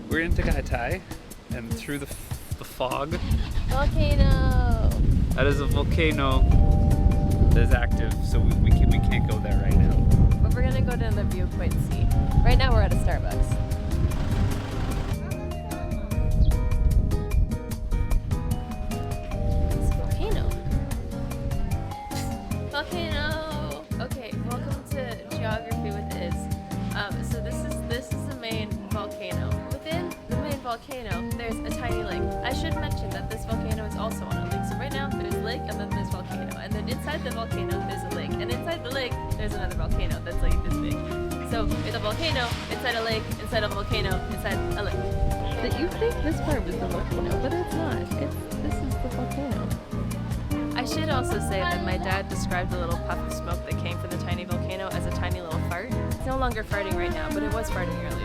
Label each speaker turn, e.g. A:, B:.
A: We're in Tagaytay, and through the fog,
B: Volcano!
A: that is a volcano that is active, so we can't go there right now.
B: But we're gonna go down the viewpoint and see. Right now we're at a Starbucks. It's a volcano. Volcano! Okay, welcome to Geography with Iz. So this is the main volcano. Within the main volcano, there's a tiny lake. I should mention that this volcano is also on a lake. So right now there's lake and then there's volcano. And then inside the volcano there's a lake. And inside the lake there's another volcano that's like this big. So it's a volcano, inside a lake, inside a volcano, inside a lake. Did you think this part was the volcano? But it's not. This is the volcano. I should also say that my dad described the little puff of smoke that came from the tiny volcano as a tiny little fart. It's no longer farting right now, but it was farting earlier.